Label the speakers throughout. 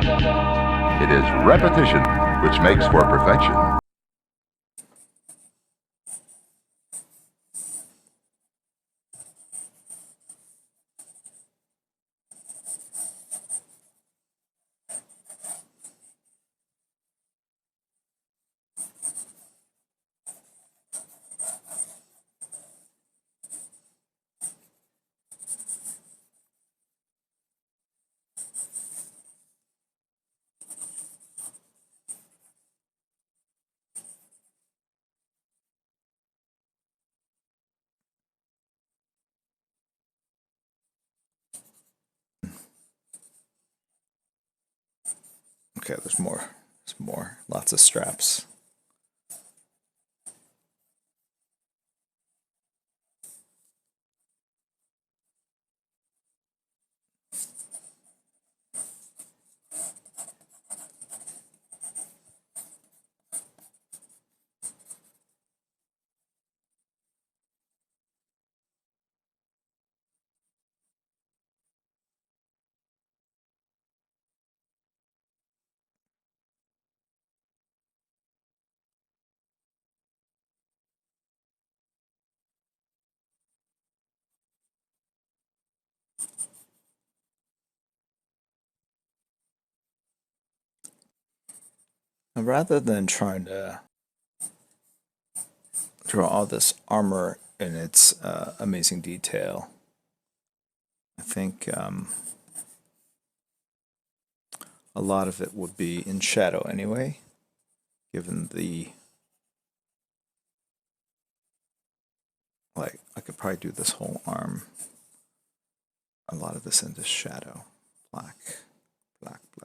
Speaker 1: It is repetition which makes for perfection.
Speaker 2: Okay, there's more. There's more. Lots of straps. And rather than trying to draw all this armor in its amazing detail, I think a lot of it would be in shadow anyway, given the, like, I could probably do this whole arm, a lot of this into shadow. Black, black, black.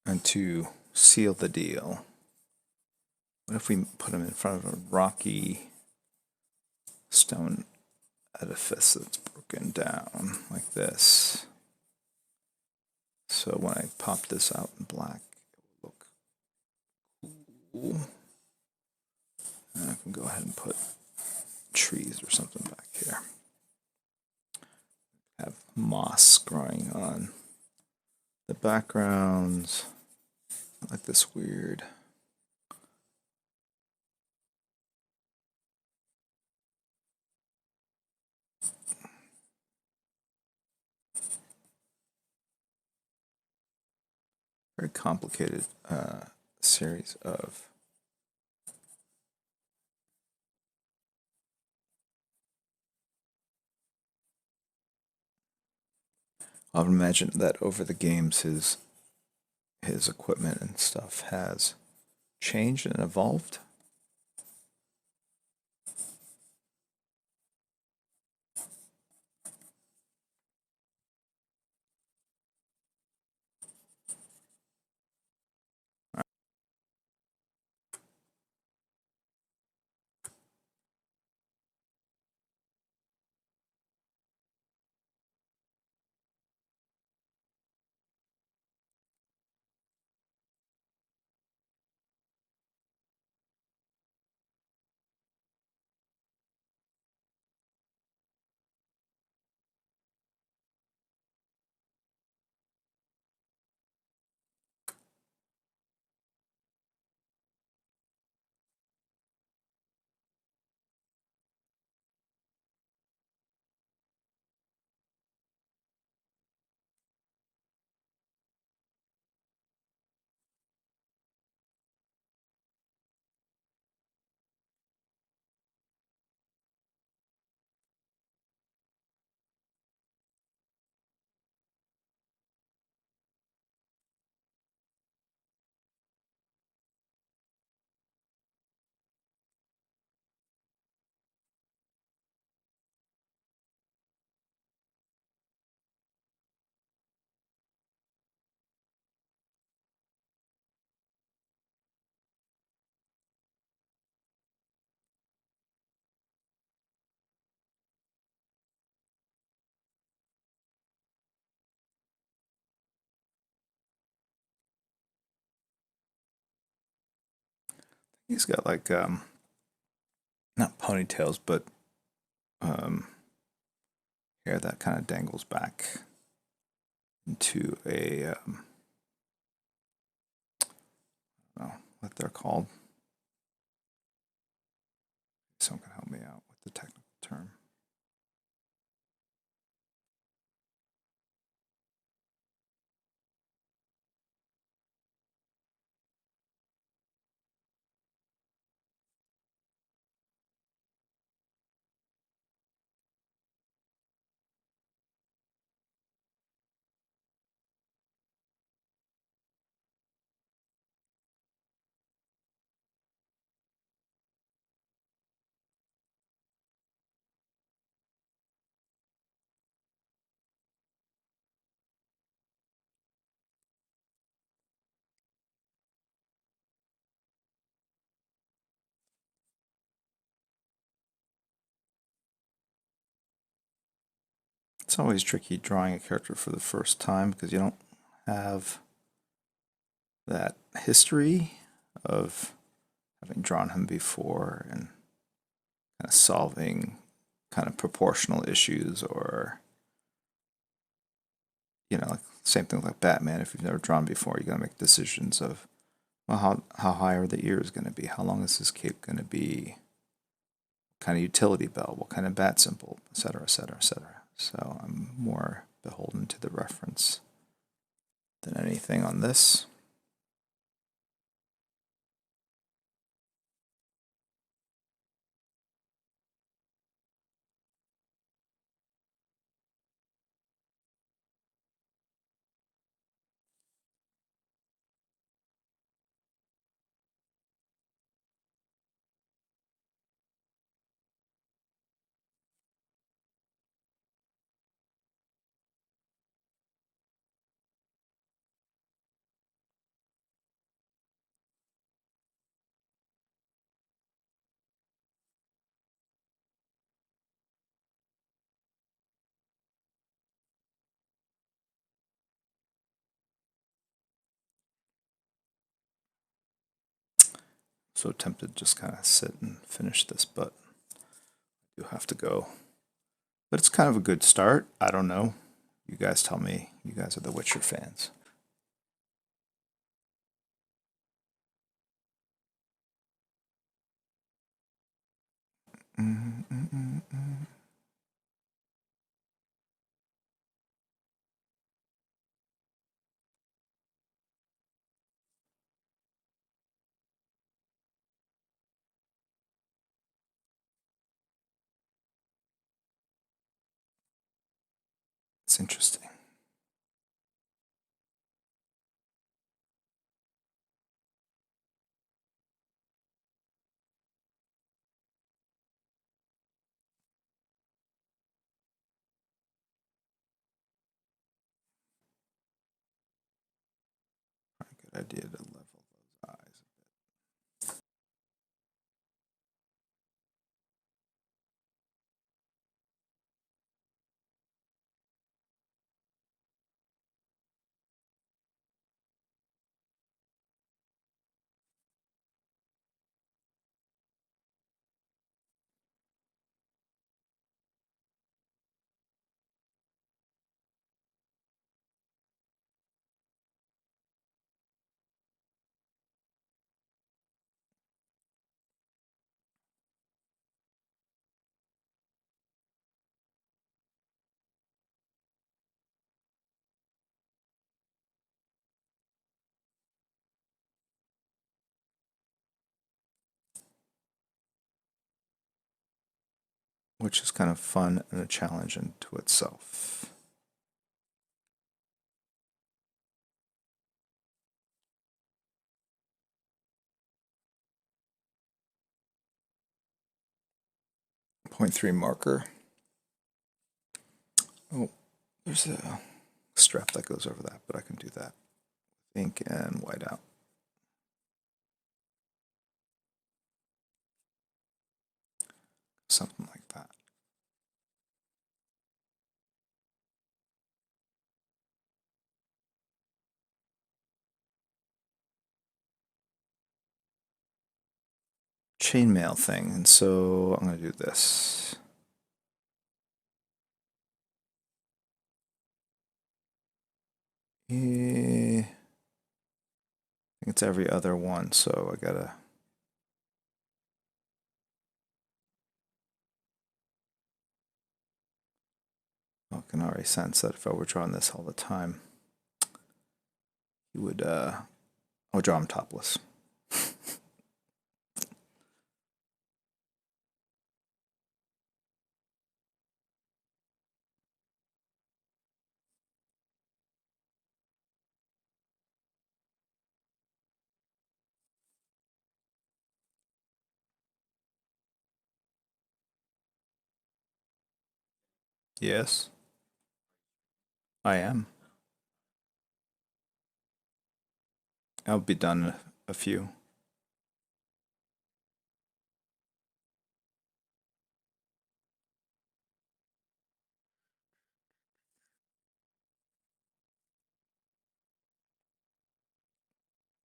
Speaker 2: And to seal the deal, what if we put him in front of a rocky stone edifice that's broken down like this? So when I pop this out in black, it will look cool. And I can go ahead and put trees or something back here. Have moss growing on the backgrounds, like this weird. Very complicated series of I would imagine that over the games his equipment and stuff has changed and evolved. He's got like not ponytails, but hair that kind of dangles back into a I don't know what they're called. Someone can help me out with the technical term. It's always tricky drawing a character for the first time because you don't have that history of having drawn him before and kind of solving kind of proportional issues or like same thing like Batman. If you've never drawn before, you got to make decisions of, well, how high are the ears going to be? How long is his cape going to be? What kind of utility belt? What kind of bat symbol? Et cetera, et cetera, et cetera. So I'm more beholden to the reference than anything on this. So tempted to just kind of sit and finish this, but I do have to go. But it's kind of a good start. I don't know. You guys tell me. You guys are the Witcher fans. It's interesting. Good idea to level those eyes. Which is kind of fun and a challenge into itself. Point 0.3 marker. Oh, there's a strap that goes over that, but I can do that. Ink and whiteout. Something like that. chainmail thing. And so I'm going to do this. I think it's every other one, so I gotta. I can already sense that if I were drawing this all the time, you would. I would draw him topless. Yes, I am. I'll be done in a few.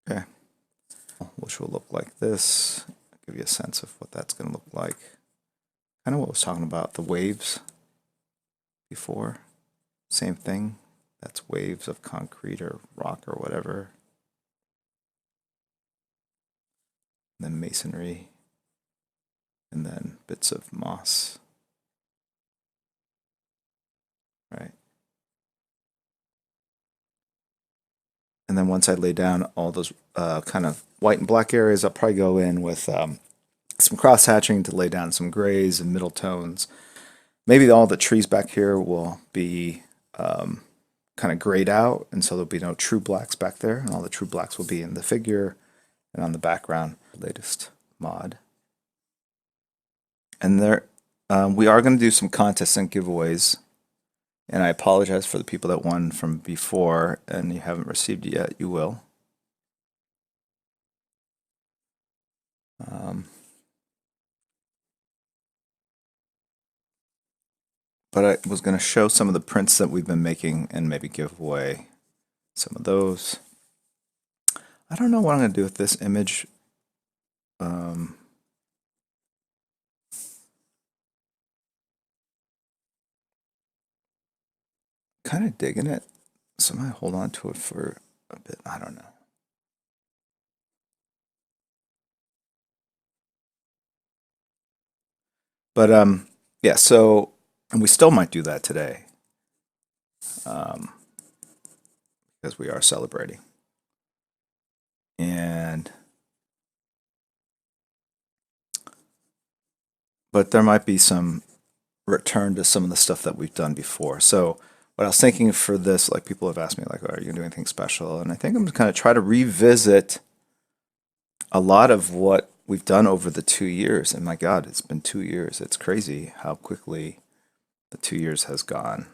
Speaker 2: Okay, which will look like this. I'll give you a sense of what that's going to look like. Kind of what I was talking about, the waves before. Same thing. That's waves of concrete or rock or whatever. And then masonry. And then bits of moss. Right. And then once I lay down all those kind of white and black areas, I'll probably go in with some cross hatching to lay down some grays and middle tones. Maybe all the trees back here will be kind of grayed out, and so there'll be no true blacks back there, and all the true blacks will be in the figure and on the background. Latest mod. And there, we are going to do some contests and giveaways. And I apologize for the people that won from before and you haven't received it yet. You will. But I was going to show some of the prints that we've been making and maybe give away some of those. I don't know what I'm going to do with this image. Kind of digging it. So I might hold on to it for a bit. I don't know. But yeah, so, and we still might do that today because we are celebrating. And, but there might be some return to some of the stuff that we've done before. So what I was thinking for this, like people have asked me, like, are you gonna do anything special? And I think I'm kind of try to revisit a lot of what we've done over the 2 years. And my God, it's been 2 years. It's crazy how quickly the 2 years has gone.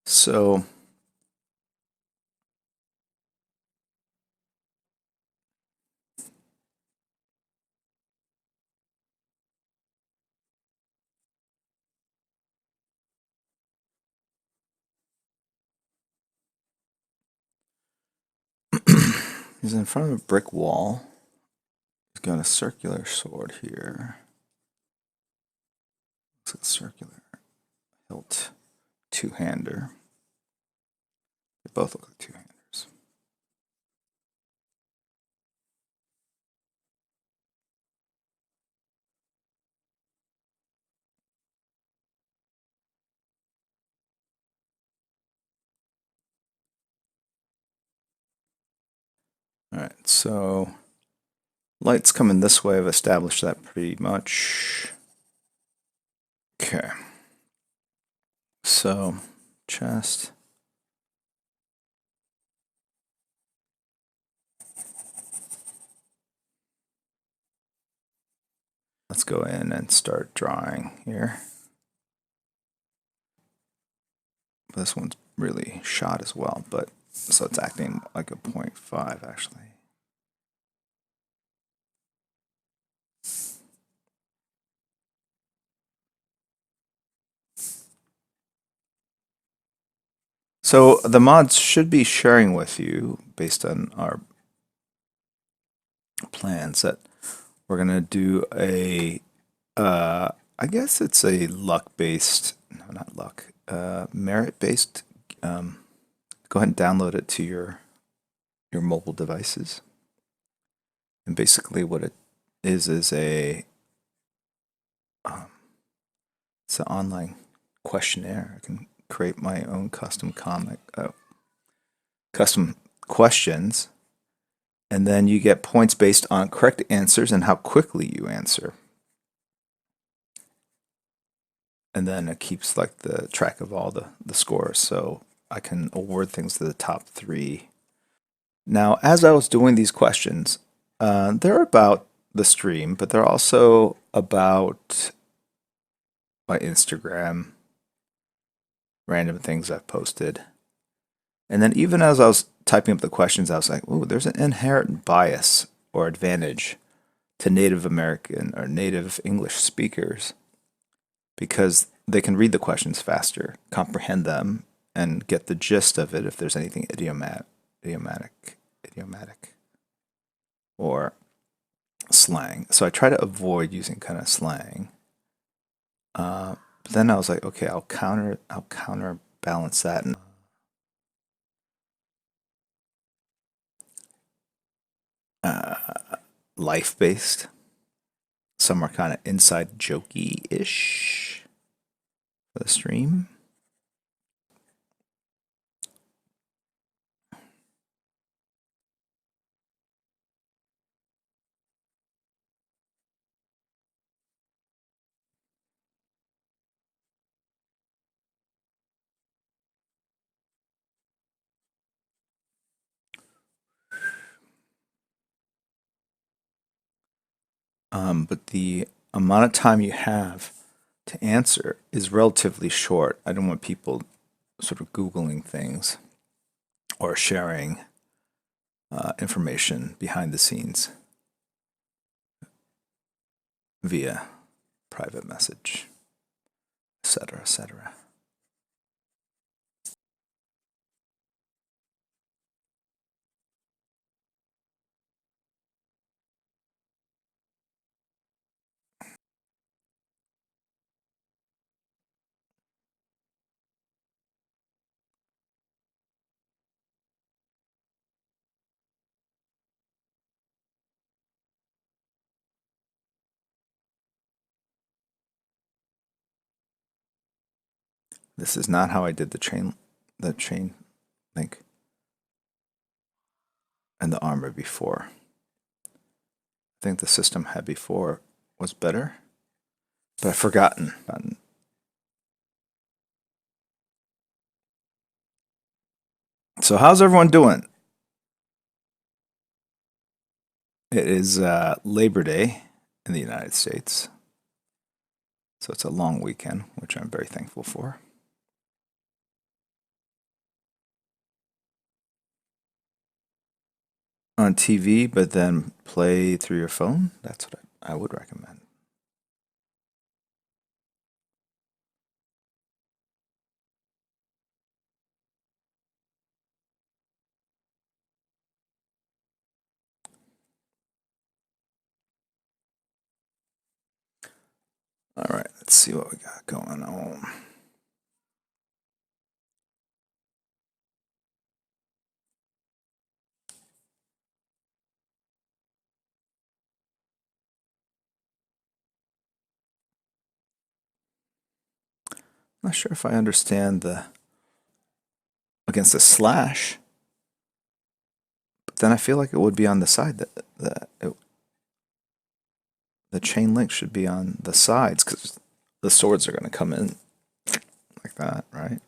Speaker 2: So he's in front of a brick wall. He's got a circular sword here. Looks like a circular hilt two-hander. They both look like two-handers. All right, so Light's coming this way. I've established that pretty much. Okay. So, chest. Let's go in and start drawing here. This one's really shot as well, but so it's acting like a 0.5 actually. So the mods should be sharing with you, based on our plans, that we're gonna do a, I guess it's a luck-based, no, not luck, merit-based. Go ahead and download it to your mobile devices. And basically, what it is a it's an online questionnaire. I can create my own custom custom questions, and then you get points based on correct answers and how quickly you answer. And then it keeps like the track of all the scores, so I can award things to the top 3. Now, as I was doing these questions, they're about the stream, but they're also about my Instagram, random things I've posted. And then even as I was typing up the questions, I was like, ooh, there's an inherent bias or advantage to Native American or Native English speakers because they can read the questions faster, comprehend them, and get the gist of it if there's anything idiomatic or slang. So I try to avoid using kind of slang. But then I was like, okay, I'll counterbalance that and life based. Some are kind of inside jokey ish for the stream. But the amount of time you have to answer is relatively short. I don't want people sort of Googling things or sharing information behind the scenes via private message, etc., etc. This is not how I did the chain link and the armor before. I think the system had before was better, but I've forgotten. So how's everyone doing? It is Labor Day in the United States, so it's a long weekend, which I'm very thankful for. On TV, but then play through your phone. That's what I would recommend. All right, let's see what we got going on. Not sure if I understand the against the slash, but then I feel like it would be on the side that the chain link should be on the sides because the swords are going to come in like that, right?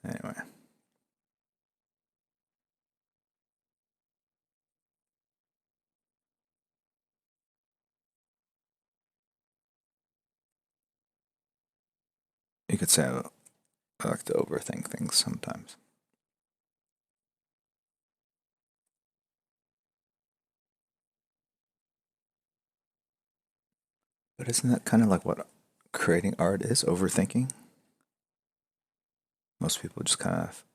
Speaker 2: Anyway, you could say I like to overthink things sometimes. But isn't that kind of like what creating art is? Overthinking? Most people just kind of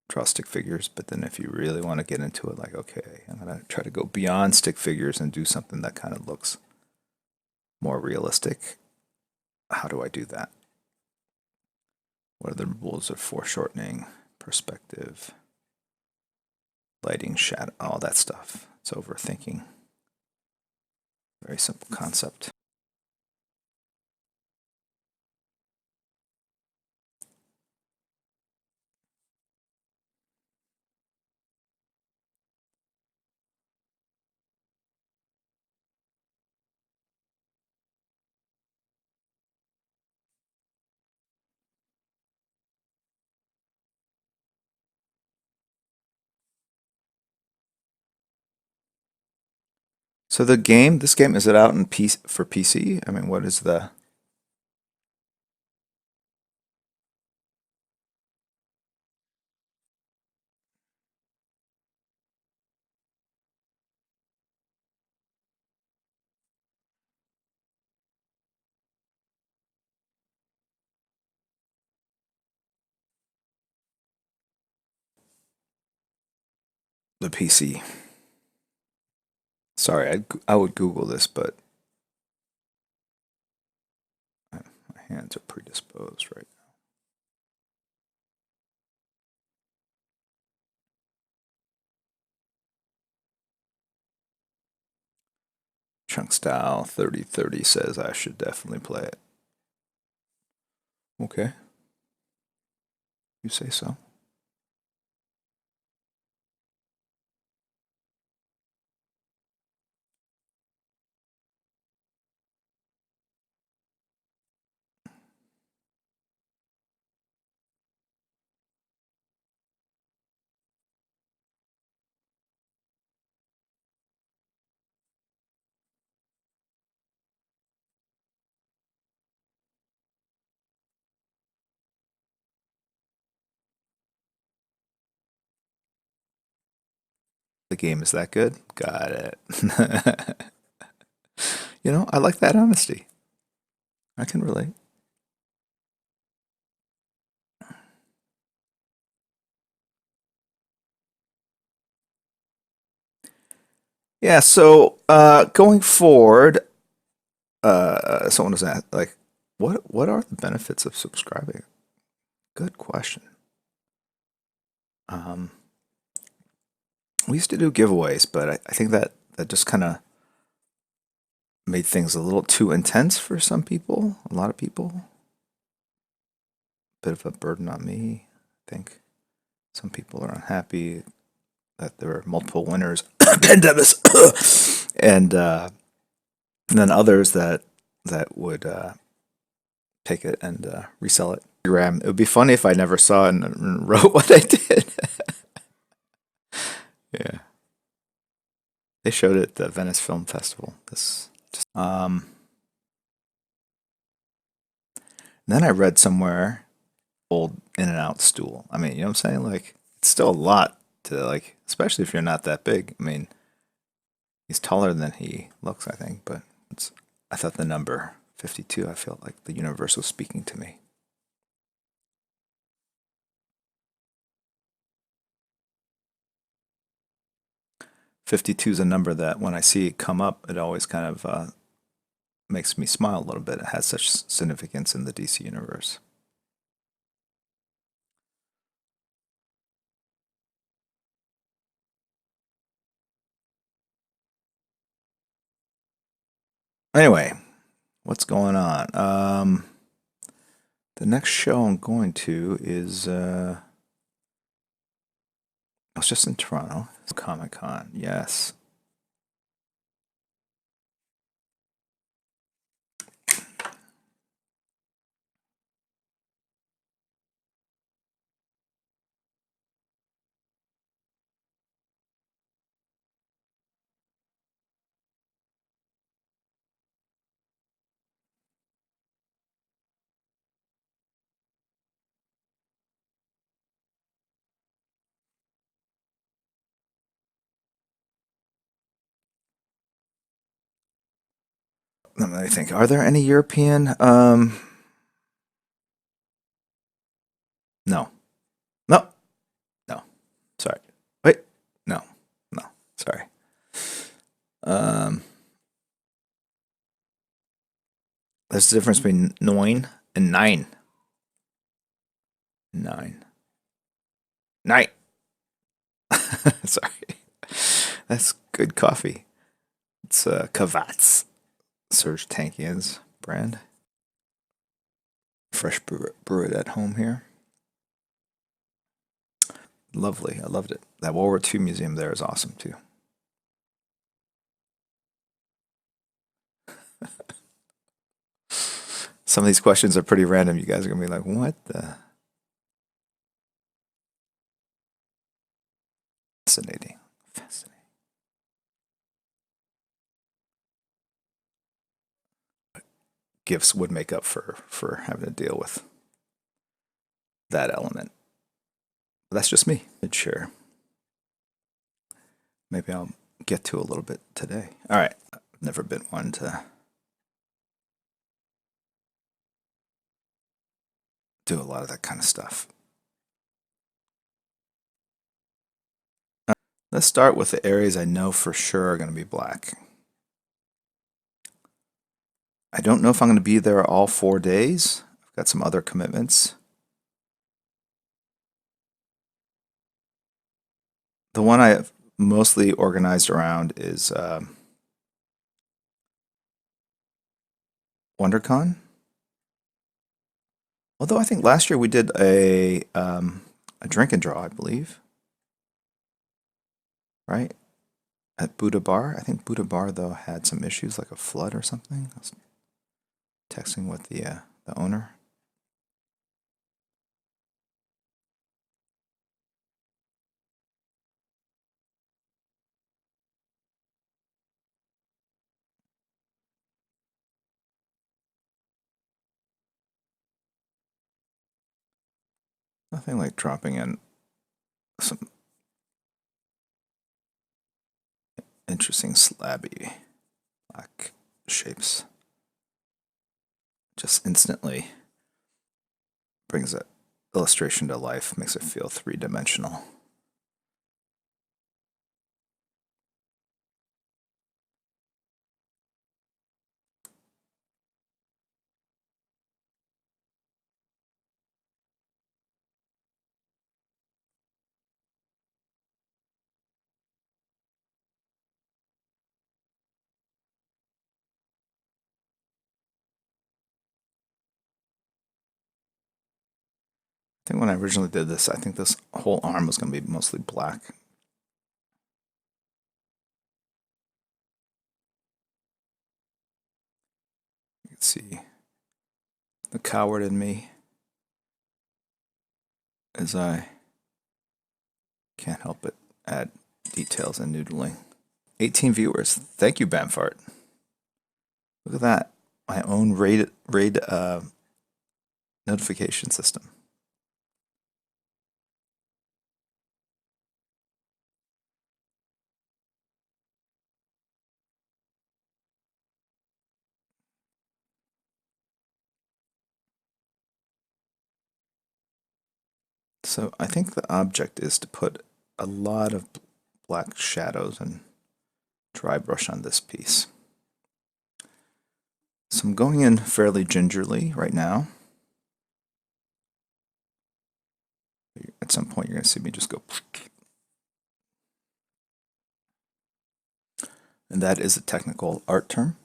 Speaker 2: draw stick figures, but then if you really want to get into it, like, okay, I'm going to try to go beyond stick figures and do something that kind of looks more realistic. How do I do that? What are the rules of foreshortening, perspective, lighting, shadow, all that stuff? It's overthinking. Very simple concept. So this game, is it out in for PC? I mean, what is the PC? Sorry, I would Google this, but my hands are predisposed right now. Chunk Style 3030 says I should definitely play it. Okay, you say so. The game is that good? Got it. I like that honesty. I can relate. Yeah, so going forward, someone was asked, like, what are the benefits of subscribing? Good question. Um, we used to do giveaways, but I think that just kind of made things a little too intense for some people, a lot of people. Bit of a burden on me. I think some people are unhappy that there are multiple winners, pandemics, and then others that would take it and resell it. It would be funny if I never saw it and wrote what I did. Yeah, they showed it at the Venice Film Festival. This just then I read somewhere old In and Out stool. I mean, you know what I'm saying? Like it's still a lot to like, especially if you're not that big. I mean, he's taller than he looks, I think, but I thought the number 52. I felt like the universe was speaking to me. 52 is a number that when I see it come up, it always kind of makes me smile a little bit. It has such significance in the DC universe. Anyway, what's going on? The next show I'm going to is it's just in Toronto. It's Comic Con, yes. Let me think. Are there any European? No, no, no. Sorry. Wait, no, no. Sorry. Um, there's the difference between 9 and 9. 9. 9. Sorry. That's good coffee. It's Kavats, Serge Tankian's brand. Fresh brew it at home here. Lovely. I loved it. That World War II museum there is awesome too. Some of these questions are pretty random. You guys are going to be like, what the? Fascinating. Fascinating. Gifts would make up for having to deal with that element. But that's just me. Sure. Maybe I'll get to a little bit today. All right. I've never been one to do a lot of that kind of stuff. Let's start with the areas I know for sure are going to be black. I don't know if I'm going to be there all 4 days. I've got some other commitments. The one I have mostly organized around is WonderCon. Although I think last year we did a drink and draw, I believe. Right? At Buddha Bar. I think Buddha Bar, though, had some issues, like a flood or something. I was texting with the owner. Nothing like dropping in some interesting slabby black shapes. Just instantly brings that illustration to life, makes it feel three-dimensional. I think when I originally did this, I think this whole arm was going to be mostly black. You can see the coward in me as I can't help but add details and noodling. 18 viewers. Thank you, Bamfart. Look at that. My own raid notification system. So I think the object is to put a lot of black shadows and dry brush on this piece. So I'm going in fairly gingerly right now. At some point, you're going to see me just go. And that is a technical art term.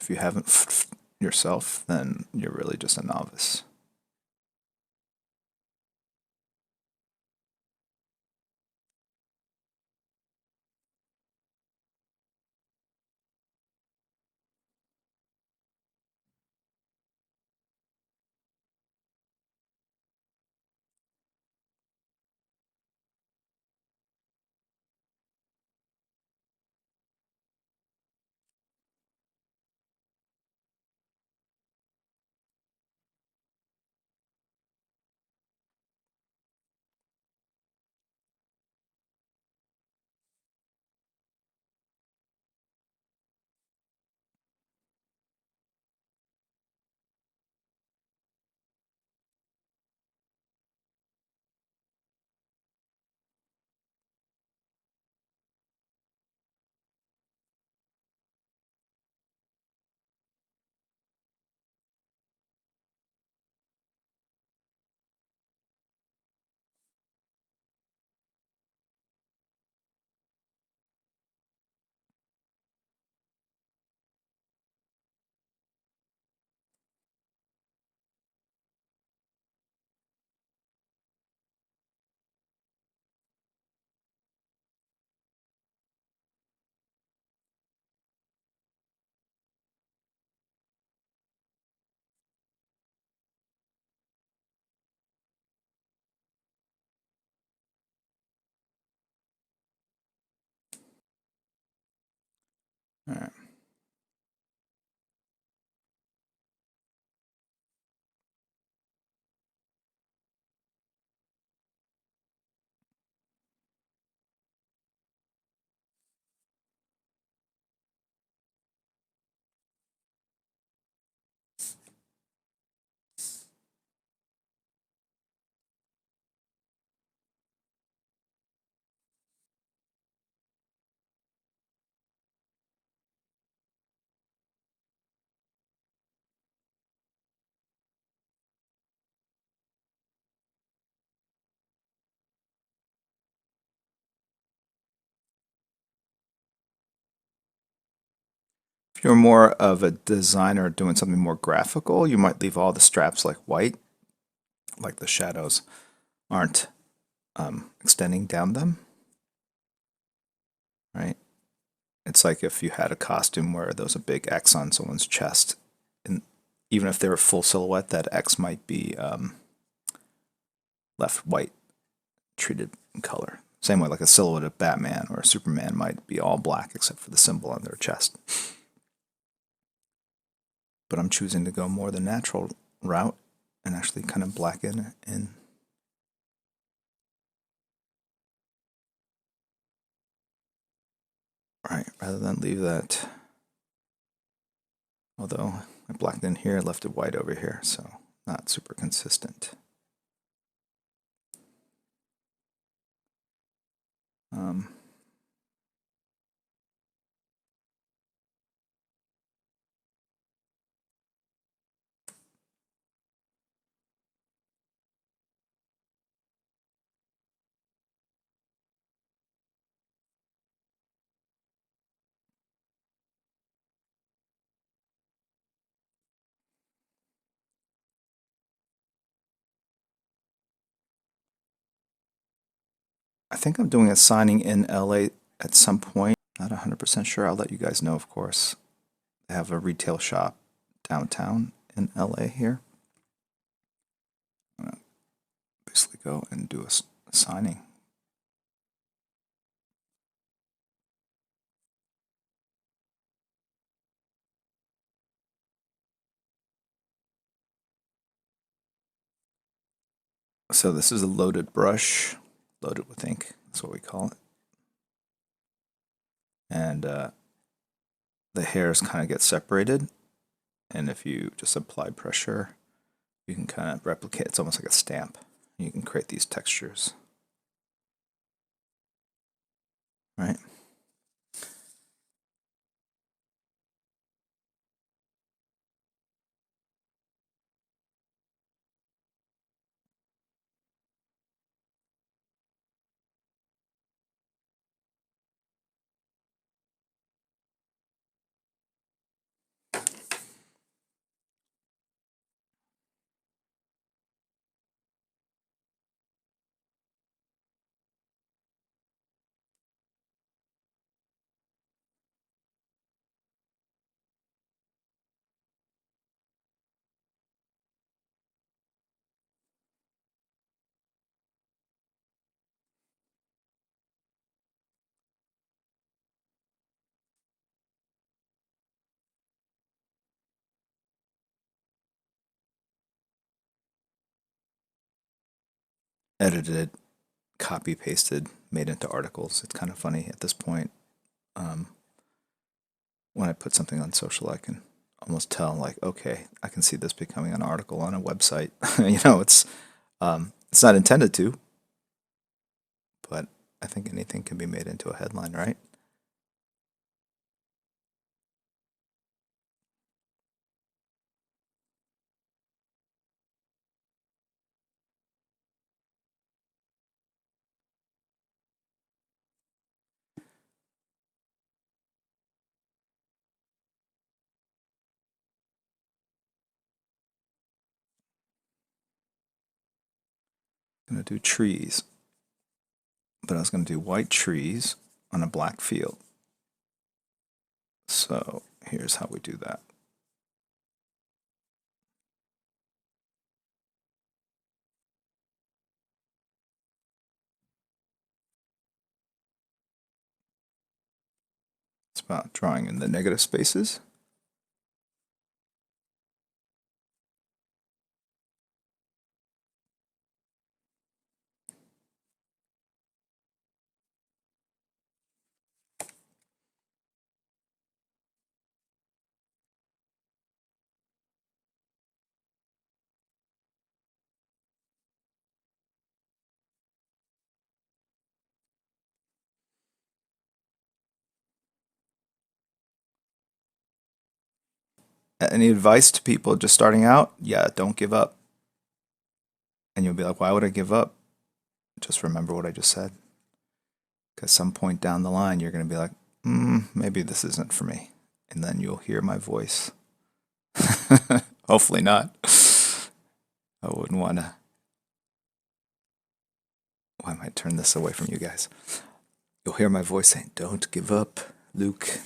Speaker 2: If you haven't yourself, then you're really just a novice. All right. If you're more of a designer doing something more graphical, you might leave all the straps like white, like the shadows aren't extending down them, right? It's like if you had a costume where there was a big X on someone's chest, and even if they were full silhouette, that X might be left white, treated in color. Same way, like a silhouette of Batman or Superman might be all black except for the symbol on their chest. But I'm choosing to go more the natural route and actually kind of blacken in. Right, rather than leave that. Although I blacked in here, I left it white over here, so not super consistent. Um, I think I'm doing a signing in LA at some point. Not 100% sure. I'll let you guys know, of course. They have a retail shop downtown in LA here. I'm gonna basically go and do a signing. So this is a loaded brush, loaded with ink. That's what we call it. And the hairs kind of get separated. And if you just apply pressure, you can kind of replicate. It's almost like a stamp. You can create these textures. Right? edited, copy pasted, made into articles. It's kind of funny at this point. When I put something on social, I can almost tell, like, okay, I can see this becoming an article on a website. It's not intended to, but I think anything can be made into a headline, right? I'm going to do trees, but I was going to do white trees on a black field. So here's how we do that. It's about drawing in the negative spaces. Any advice to people just starting out? Yeah, don't give up. And you'll be like, why would I give up? Just remember what I just said. Because some point down the line, you're going to be like, maybe this isn't for me. And then you'll hear my voice. Hopefully not. I wouldn't want to. Why might I turn this away from you guys? You'll hear my voice saying, don't give up, Luke.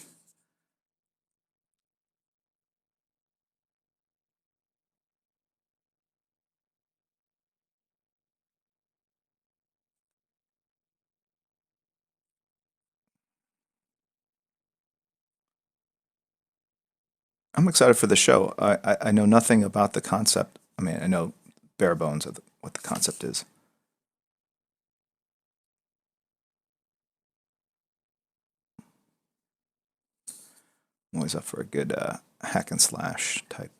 Speaker 2: I'm excited for the show. I know nothing about the concept. I mean, I know bare bones of what the concept is. I'm always up for a good hack and slash type.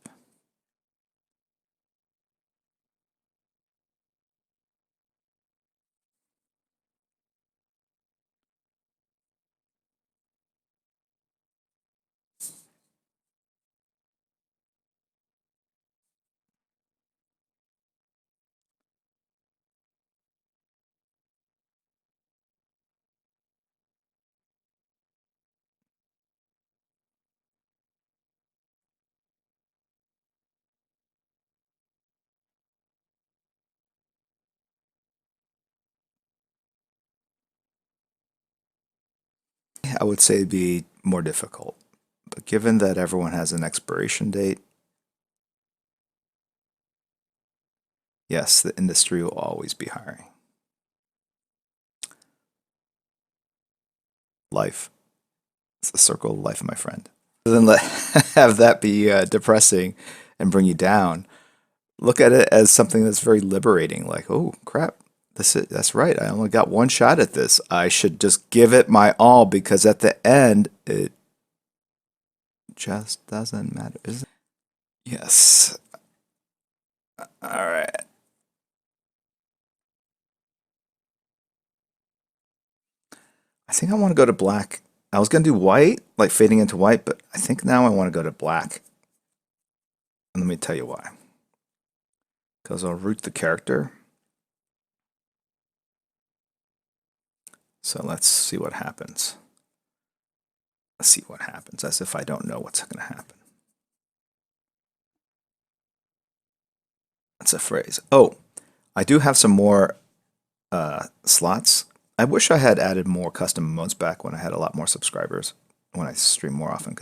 Speaker 2: I would say it'd be more difficult. But given that everyone has an expiration date, yes, the industry will always be hiring. Life. It's the circle of life, my friend. Then let have that be depressing and bring you down. Look at it as something that's very liberating. Like, oh crap, that's right. I only got one shot at this. I should just give it my all because at the end, it just doesn't matter. Is it? Yes. All right. I think I want to go to black. I was gonna do white, like fading into white, but I think now I want to go to black. And let me tell you why. Because I'll root the character. So let's see what happens. Let's see what happens, as if I don't know what's going to happen. That's a phrase. Oh, I do have some more slots. I wish I had added more custom emotes back when I had a lot more subscribers, when I stream more often,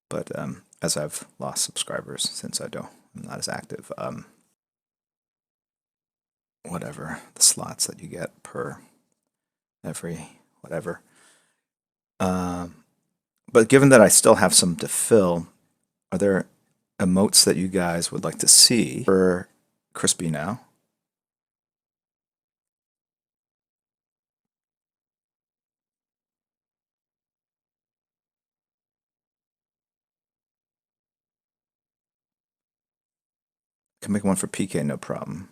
Speaker 2: but as I've lost subscribers since I'm not as active, whatever, the slots that you get per every whatever. But given that I still have some to fill, are there emotes that you guys would like to see for Crispy now? Can make one for PK, no problem.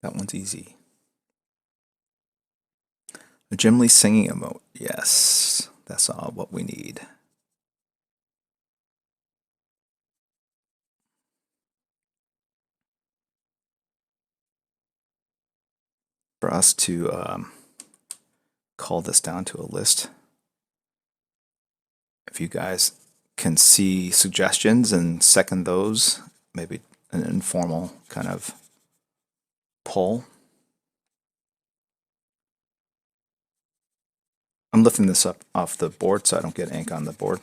Speaker 2: That one's easy. A Jim Lee singing emote. Yes, that's all what we need. For us to call this down to a list. If you guys can see suggestions and second those, maybe an informal kind of poll. I'm lifting this up off the board so I don't get ink on the board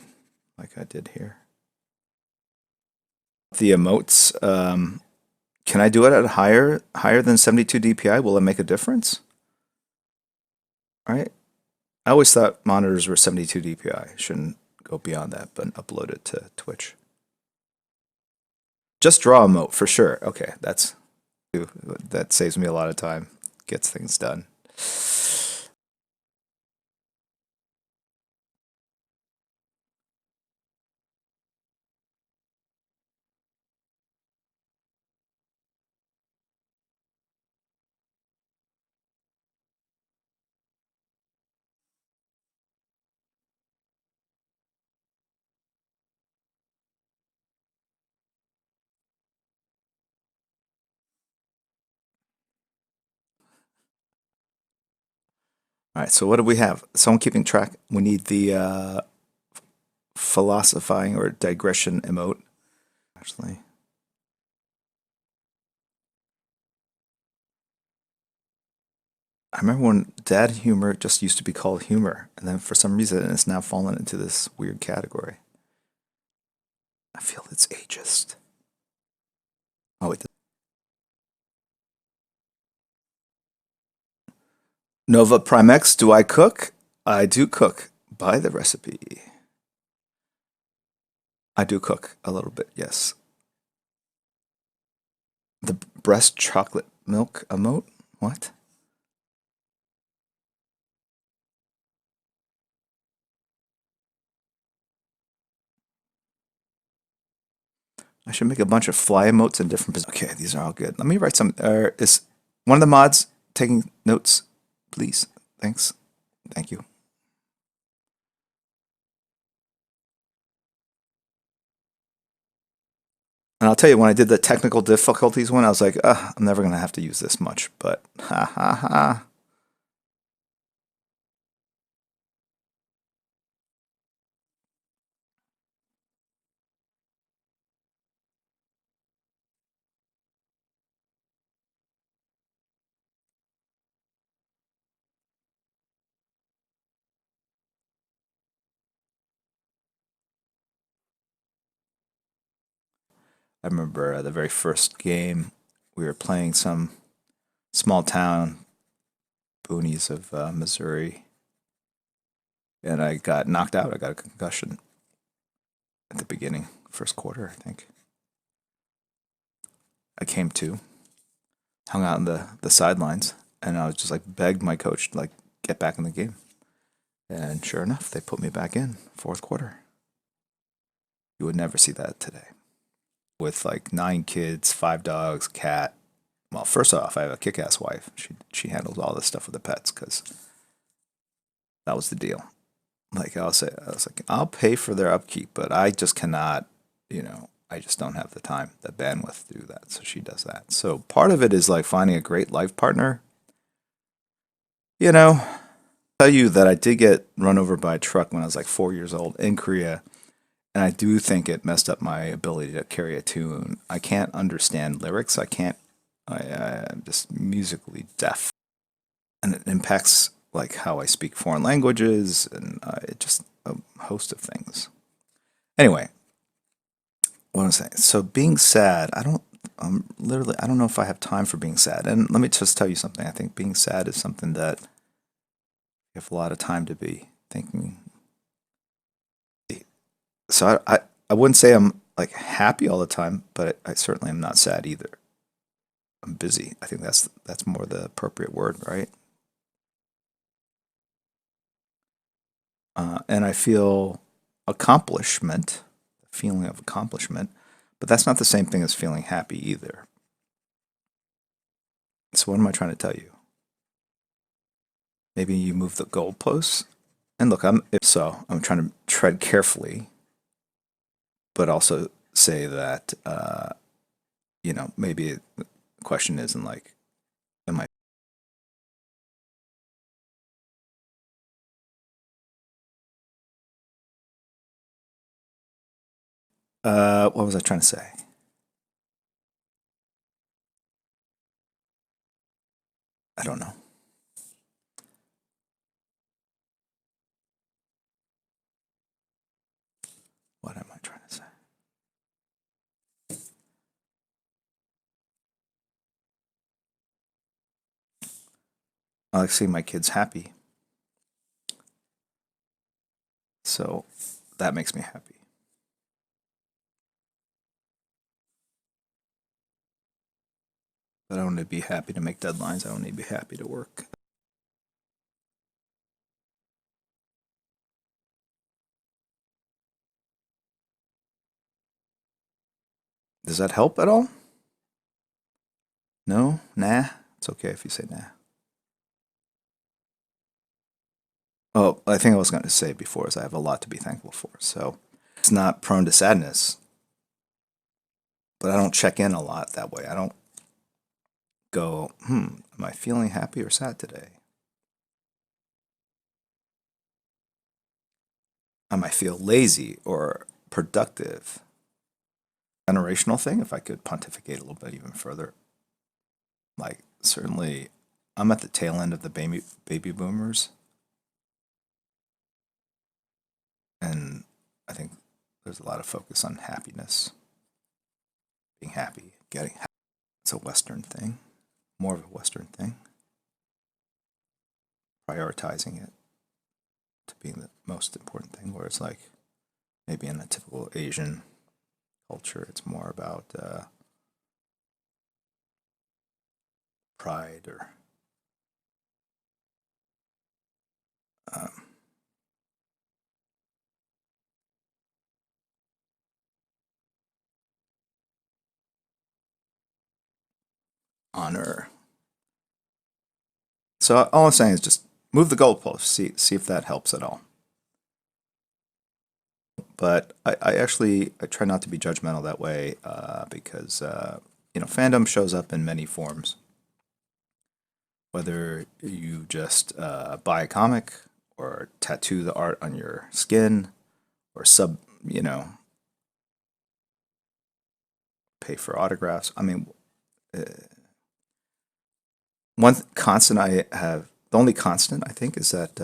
Speaker 2: like I did here. The emotes, can I do it at higher than 72 DPI? Will it make a difference? All right. I always thought monitors were 72 DPI. Shouldn't go beyond that, but upload it to Twitch. Just draw emote for sure. Okay, that saves me a lot of time. Gets things done. All right, so what do we have? Someone keeping track. We need the philosophizing or digression emote. Actually, I remember when dad humor just used to be called humor, and then for some reason it's now fallen into this weird category. I feel it's ageist. Oh wait, Nova Primex. Do I cook? I do cook. Buy the recipe. I do cook a little bit, yes. The breast chocolate milk emote? What? I should make a bunch of fly emotes in different positions. Okay, these are all good. Let me write some. Is one of the mods taking notes, please? Thanks. Thank you. And I'll tell you, when I did the technical difficulties one, I was like, I'm never going to have to use this much, but ha ha ha. I remember the very first game, we were playing some small town, boonies of Missouri, and I got knocked out. I got a concussion at the beginning, first quarter, I think. I came to, hung out on the sidelines, and I was just like begged my coach to like get back in the game. And sure enough, they put me back in fourth quarter. You would never see that today. With like 9 kids, 5 dogs, cat. Well, first off, I have a kick-ass wife. She handles all this stuff with the pets because that was the deal. Like I was like, I'll pay for their upkeep, but I just cannot, I just don't have the time, the bandwidth to do that. So she does that. So part of it is like finding a great life partner. Tell you that I did get run over by a truck when I was like 4 years old in Korea, and I do think it messed up my ability to carry a tune. I can't understand lyrics. I can't. I'm just musically deaf, and it impacts like how I speak foreign languages, and it just a host of things. Anyway, what was I saying? So being sad, literally, I don't know if I have time for being sad. And let me just tell you something. I think being sad is something that you have a lot of time to be thinking. So I wouldn't say I'm like happy all the time, but I certainly am not sad either. I'm busy. I think that's more the appropriate word, right? And I feel accomplishment, feeling of accomplishment, But that's not the same thing as feeling happy either. So what am I trying to tell you? Maybe you move the goalposts. And look, I'm trying to tread carefully, but also say that maybe the question isn't like, am I? What was I trying to say? I don't know. What am I trying to say? I like seeing my kids happy. So that makes me happy. But I don't need to be happy to make deadlines. I don't need to be happy to work. Does that help at all? No? Nah? It's okay if you say nah. Oh, I think I was going to say before is I have a lot to be thankful for. So it's not prone to sadness, but I don't check in a lot that way. I don't go, am I feeling happy or sad today? I might feel lazy or productive. Generational thing, if I could pontificate a little bit even further, like certainly I'm at the tail end of the baby boomers, and I think there's a lot of focus on happiness, being happy, getting happy. It's a Western thing, more of a Western thing, prioritizing it to being the most important thing, where it's like maybe in a typical Asian culture, it's more about pride or um, honor. So all I'm saying is just move the goalpost, see if that helps at all. But I actually I try not to be judgmental that way because fandom shows up in many forms. Whether you just buy a comic or tattoo the art on your skin or pay for autographs. I mean, uh, one constant I have, the only constant I think is that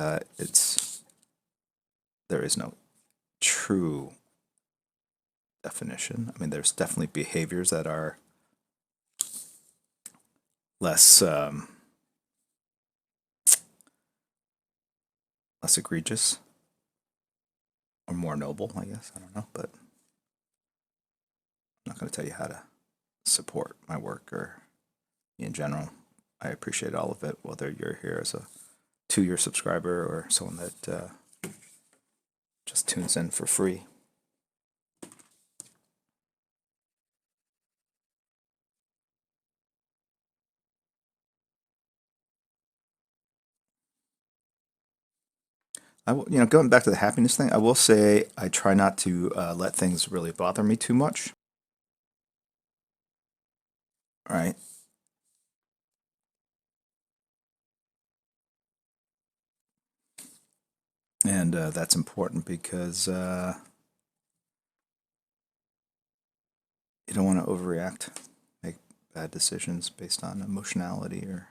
Speaker 2: there is no true definition. I mean, there's definitely behaviors that are less less egregious or more noble, I guess. I don't know, but I'm not going to tell you how to support my work or in general. I appreciate all of it, whether you're here as a 2-year subscriber or someone that just tunes in for free. Going back to the happiness thing, I will say I try not to let things really bother me too much. Right? And that's important because you don't want to overreact, make bad decisions based on emotionality or.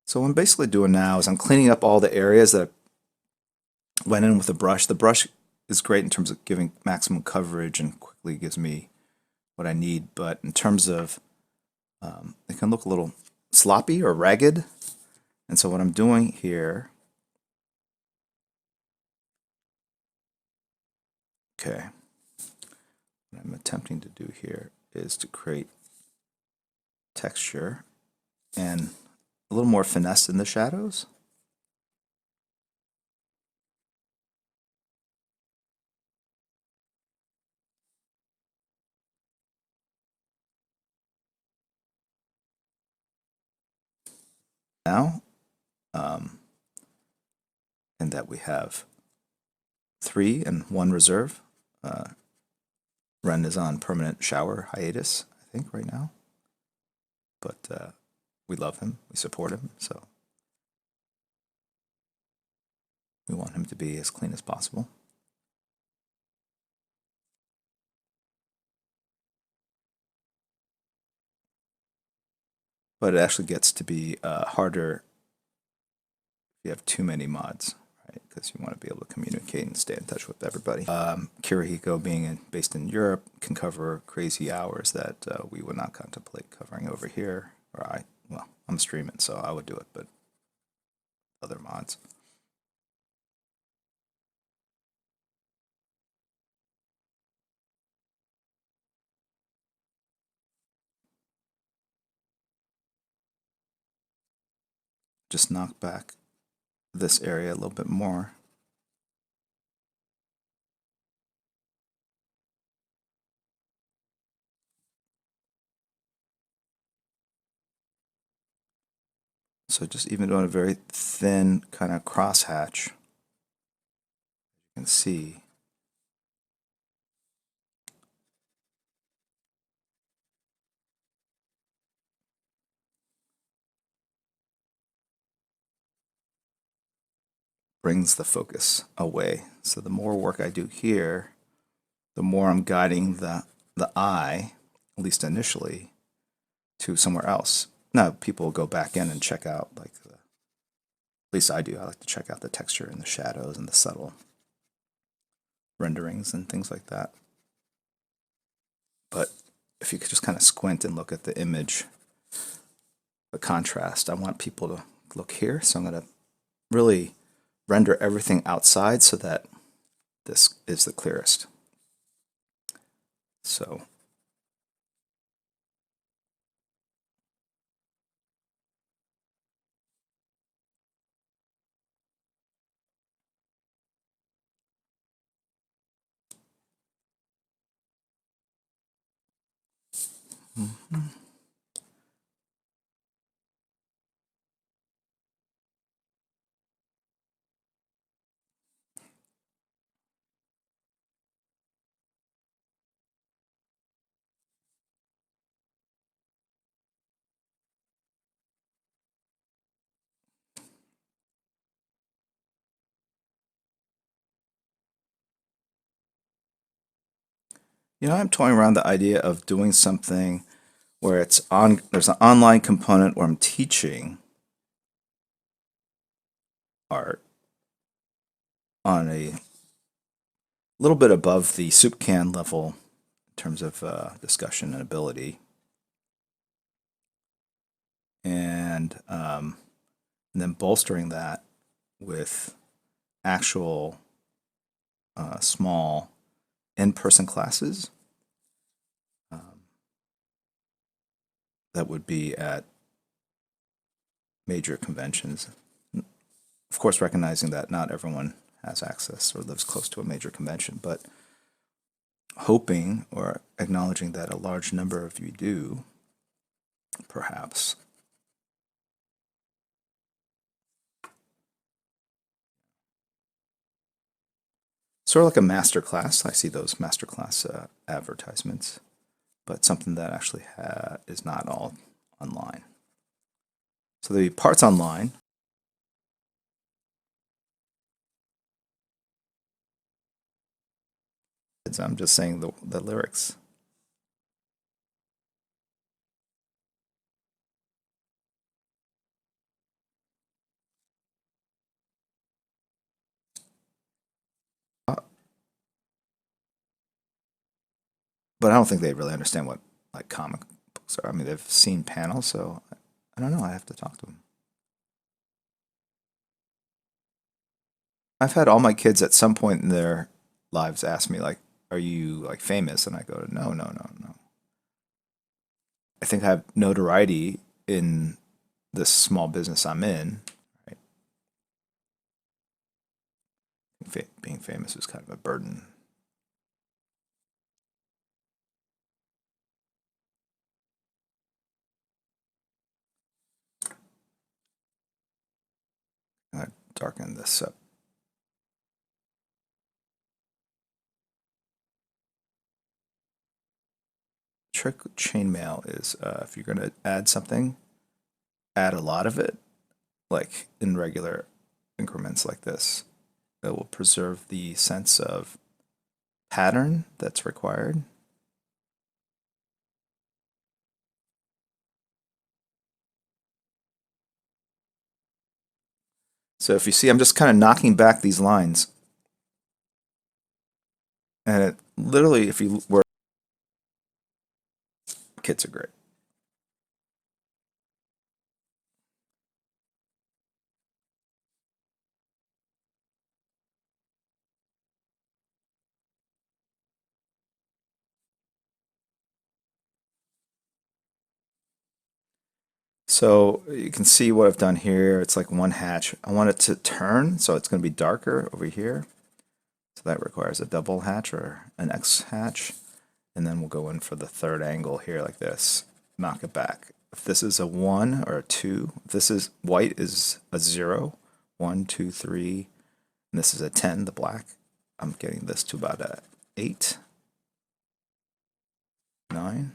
Speaker 2: So what I'm basically doing now is I'm cleaning up all the areas that went in with the brush. The brush is great in terms of giving maximum coverage and quickly gives me what I need. But in terms of, it can look a little sloppy or ragged. And so what I'm doing here, okay, what I'm attempting to do here is to create texture and a little more finesse in the shadows. now, and that we have 3 and 1 reserve. Ren is on permanent shower hiatus, I think, right now. But we love him, we support him, so we want him to be as clean as possible. But it actually gets to be harder if you have too many mods, right? Because you want to be able to communicate and stay in touch with everybody. Kirihiko, based in Europe, can cover crazy hours that we would not contemplate covering over here. Well, I'm streaming, so I would do it, but other mods. Just knock back this area a little bit more. So just even doing a very thin kind of crosshatch, you can see brings the focus away. So the more work I do here, the more I'm guiding the eye, at least initially, to somewhere else. Now people go back in and check out, like, at least I do. I like to check out the texture and the shadows and the subtle renderings and things like that. But if you could just kind of squint and look at the image, the contrast, I want people to look here. So I'm going to really render everything outside so that this is the clearest. So I'm toying around the idea of doing something where there's an online component where I'm teaching art on a little bit above the soup can level in terms of discussion and ability. And then bolstering that with actual small in-person classes that would be at major conventions. Of course, recognizing that not everyone has access or lives close to a major convention, but hoping or acknowledging that a large number of you do, perhaps. Sort of like a master class. I see those master class advertisements, but something that actually is not all online. So the parts online. I'm just saying the lyrics. But I don't think they really understand what like comic books are. I mean, they've seen panels, so I don't know. I have to talk to them. I've had all my kids at some point in their lives ask me like, "Are you like famous?" And I go, "No, no, no, no. I think I have notoriety in this small business I'm in. Right? Being famous is kind of a burden." darken this up. Trick with chainmail is if you're going to add something, add a lot of it, like in regular increments like this. It will preserve the sense of pattern that's required. So if you see, I'm just kind of knocking back these lines. And it literally, if you were, kits are great. So you can see what I've done here. It's like one hatch. I want it to turn, so it's going to be darker over here. So that requires a double hatch or an X hatch. And then we'll go in for the third angle here like this. Knock it back. If this is a 1 or a 2, if this is white is a 0, 1, 2, 3, and this is a 10, the black, I'm getting this to about a 8, 9.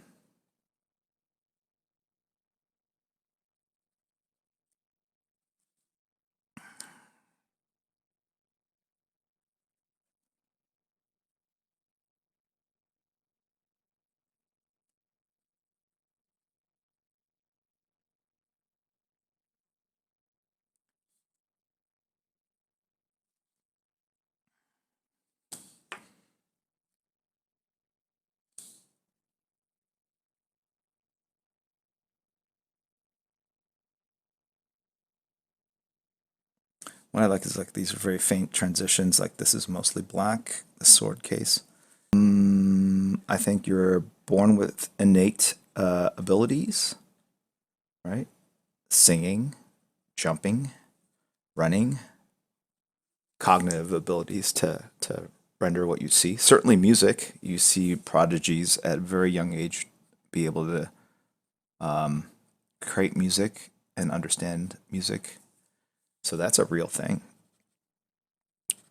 Speaker 2: What I like is like these very faint transitions, like this is mostly black, the sword case. I think you're born with innate abilities, right? Singing, jumping, running, cognitive abilities to render what you see. Certainly music. You see prodigies at a very young age be able to create music and understand music. So that's a real thing.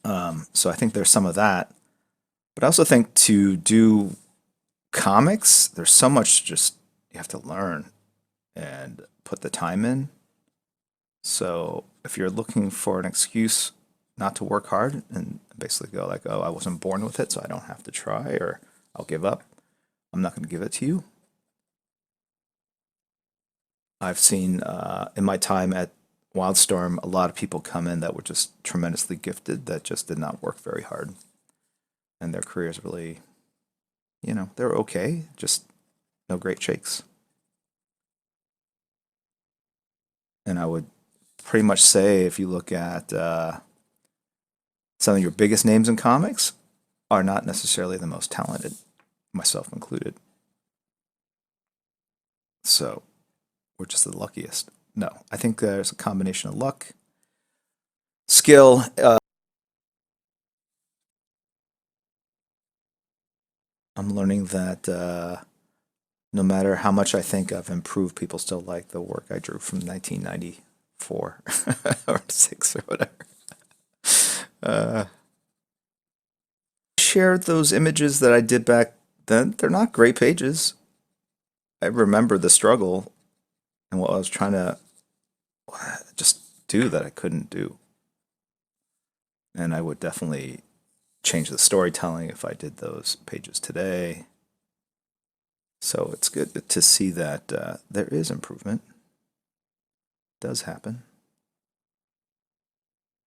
Speaker 2: So I think there's some of that. But I also think to do comics, there's so much just you have to learn and put the time in. So if you're looking for an excuse not to work hard and basically go like, oh, I wasn't born with it, so I don't have to try, or I'll give up, I'm not going to give it to you. I've seen in my time at Wildstorm a lot of people come in that were just tremendously gifted that just did not work very hard. And their careers really, they're okay, just no great shakes. And I would pretty much say if you look at some of your biggest names in comics are not necessarily the most talented, myself included. So we're just the luckiest. No, I think there's a combination of luck, skill. I'm learning that no matter how much I think I've improved, people still like the work I drew from 1994 or 6 or whatever. Shared those images that I did back then. They're not great pages. I remember the struggle and what I was trying to just do that I couldn't do. And I would definitely change the storytelling if I did those pages today. So it's good to see that there is improvement. It does happen.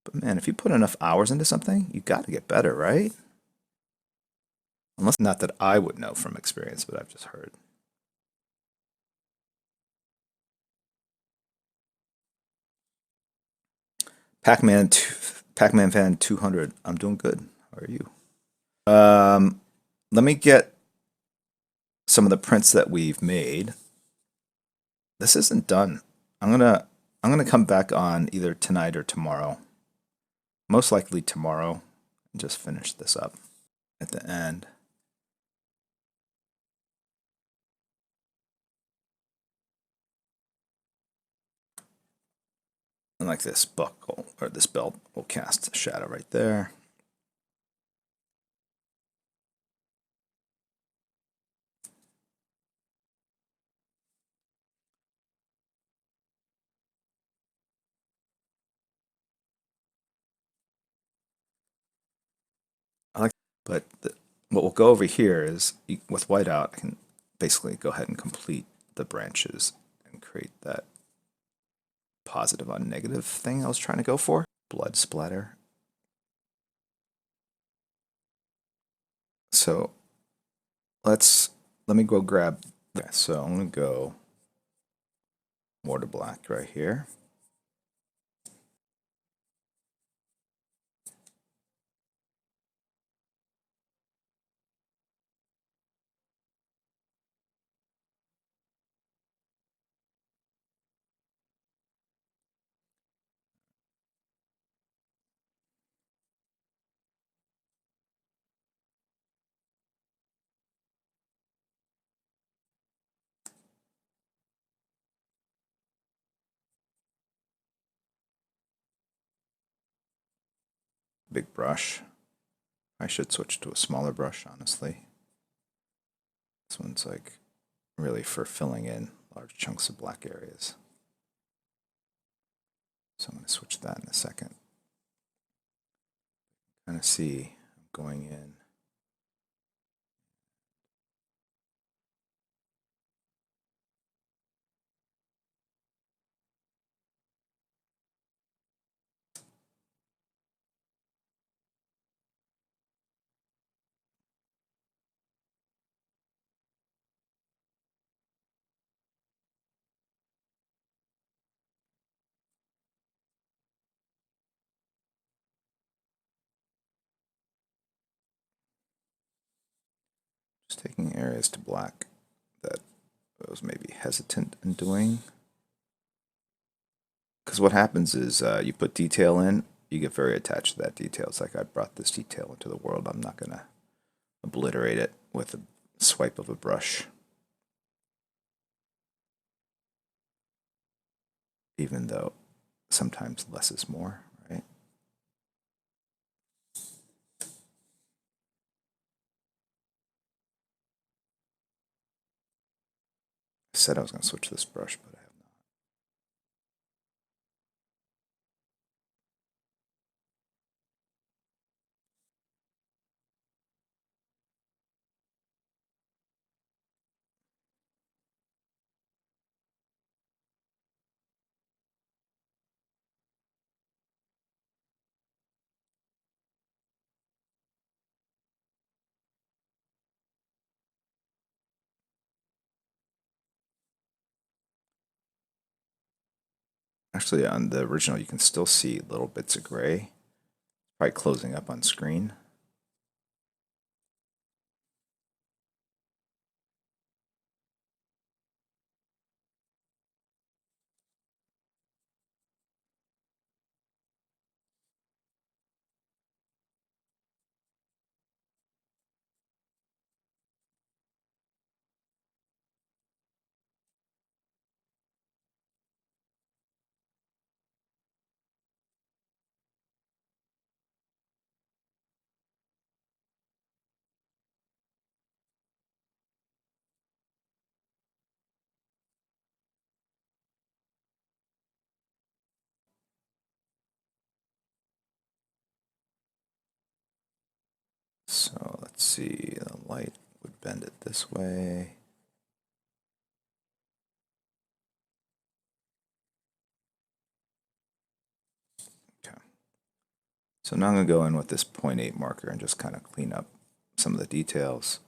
Speaker 2: But man, if you put enough hours into something, you got to get better, right? Unless not that I would know from experience, but I've just heard. Pac-Man, Pac-Man fan 200. I'm doing good. How are you? Let me get some of the prints that we've made. This isn't done. I'm gonna come back on either tonight or tomorrow. Most likely tomorrow, and just finish this up at the end. And like this buckle or this belt will cast a shadow right there. I like, but what we'll go over here is with whiteout, I can basically go ahead and complete the branches and create that positive on negative thing I was trying to go for. Blood splatter. So let me go grab. Okay, so I'm gonna go more to black right here. Big brush. I should switch to a smaller brush, honestly. This one's like really for filling in large chunks of black areas. So I'm going to switch that in a second. Kind of see I'm going in. Just taking areas to black that I was maybe hesitant in doing. Because what happens is you put detail in, you get very attached to that detail. It's like I brought this detail into the world. I'm not going to obliterate it with a swipe of a brush. Even though sometimes less is more, right? I said I was going to switch this brush, but I have not. Actually, on the original, you can still see little bits of gray, probably closing up on screen. So let's see, the light would bend it this way. Okay. So now I'm going to go in with this 0.8 marker and just kind of clean up some of the details.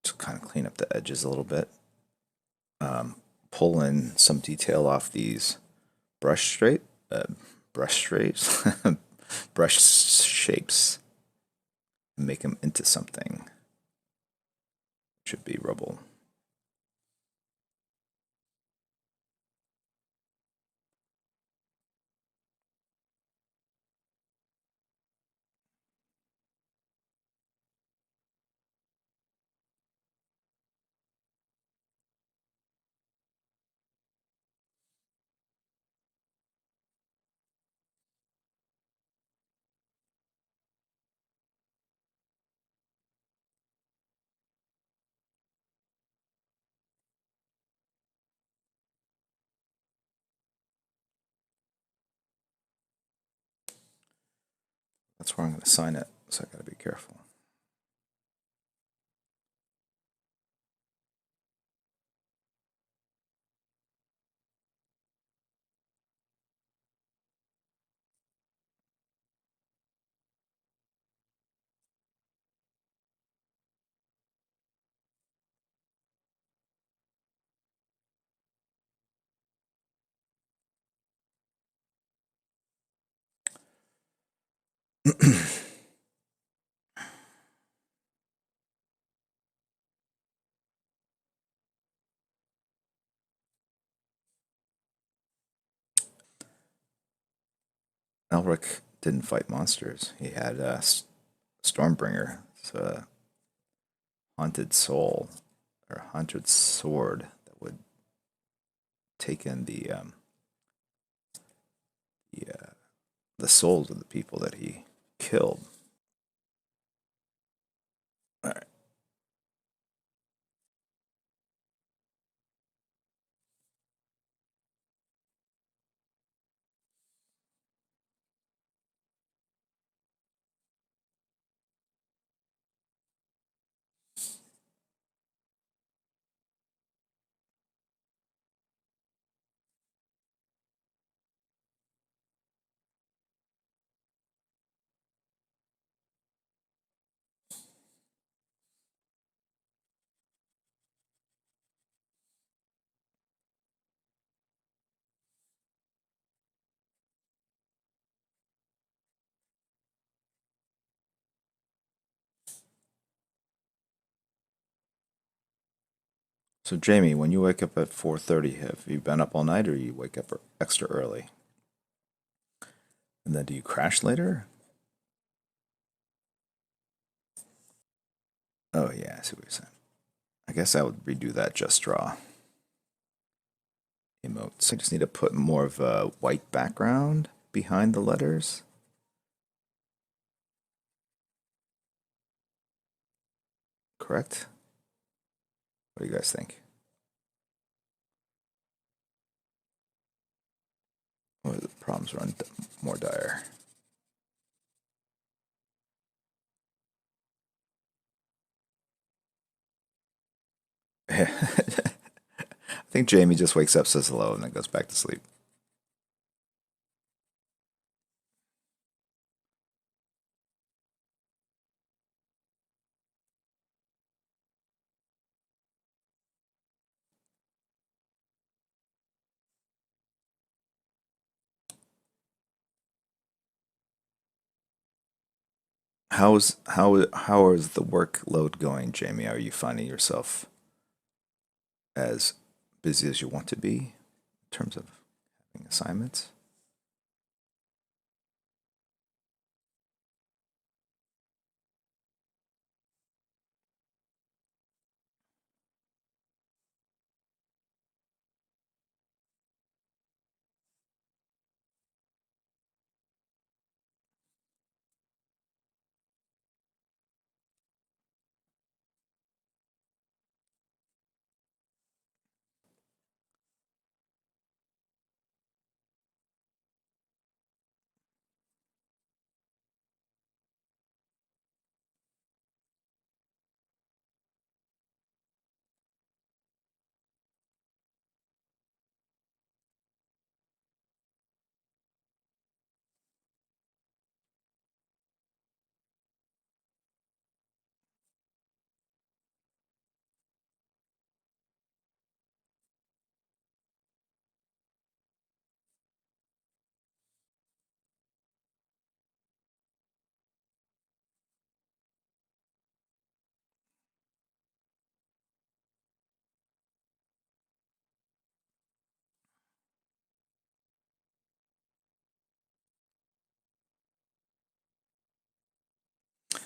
Speaker 2: Just kind of clean up the edges a little bit. Pull in some detail off these brush straight, brush straights, brush shapes, and make them into something. Should be rubble. That's where I'm going to sign it, so I got to be careful. Elric didn't fight monsters. He had a Stormbringer. It's a haunted soul or haunted sword that would take in the, the souls of the people that he killed. All right. So Jamie, when you wake up at 4:30, have you been up all night, or you wake up extra early? And then do you crash later? Oh yeah, I see what you're saying. I guess I would redo that just draw emotes. I just need to put more of a white background behind the letters. Correct? What do you guys think? Or the problems run more dire? I think Jamie just wakes up, says hello, and then goes back to sleep. How is the workload going, Jamie? Are you finding yourself as busy as you want to be in terms of having assignments?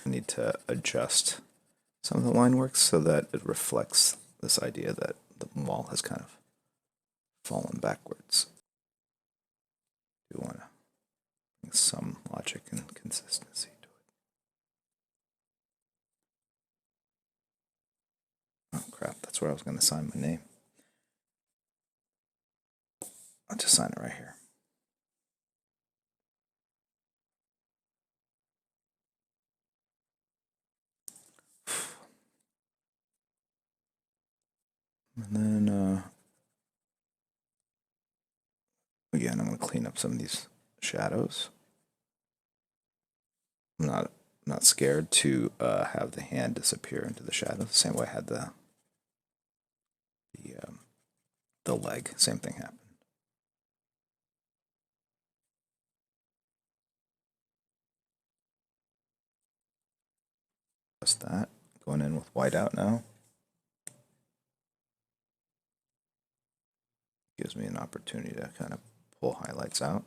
Speaker 2: I need to adjust some of the line works so that it reflects this idea that the wall has kind of fallen backwards. We want to bring some logic and consistency to it. Oh crap, that's where I was going to sign my name. I'll just sign it right here. And then, again, I'm going to clean up some of these shadows. I'm not scared to have the hand disappear into the shadow. The same way I had the leg. Same thing happened. Just that. Going in with whiteout now. Gives me an opportunity to kind of pull highlights out.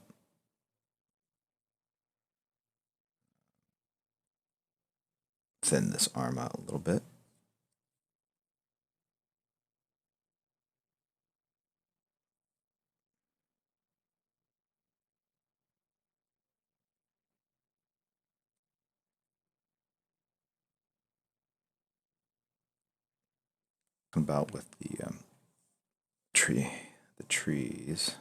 Speaker 2: Thin this arm out a little bit. About with the trees.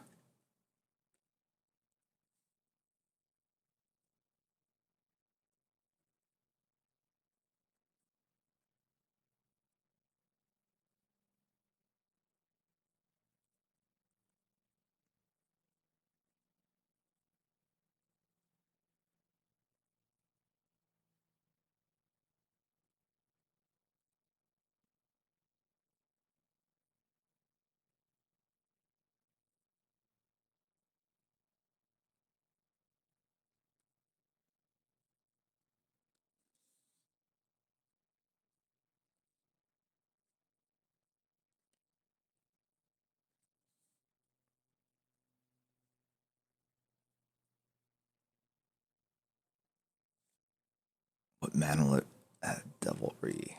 Speaker 2: What man will it add devilry?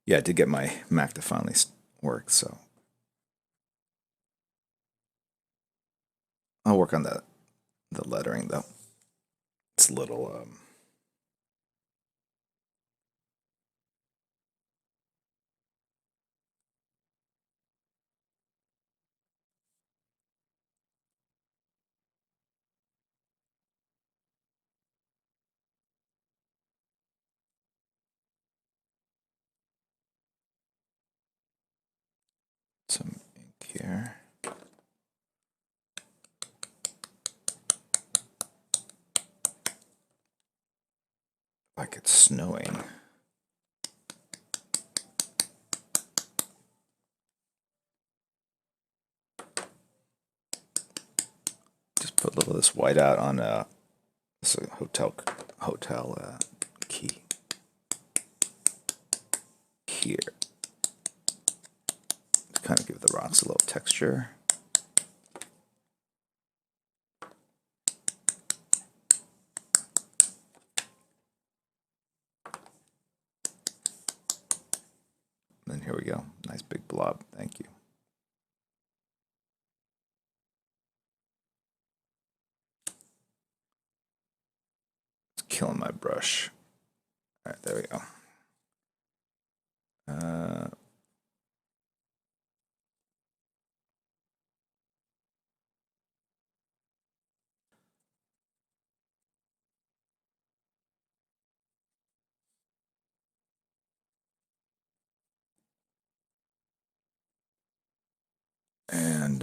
Speaker 2: Yeah, I did get my Mac to finally work, so I'll work on the lettering though. It's a little some ink here. Like it's snowing. Just put a little of this white out on this hotel key here to kind of give the rocks a little texture. And here we go. Nice big blob. Thank you. It's killing my brush. All right, there we go. And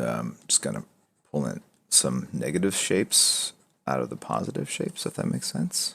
Speaker 2: just gonna pull in some negative shapes out of the positive shapes, if that makes sense.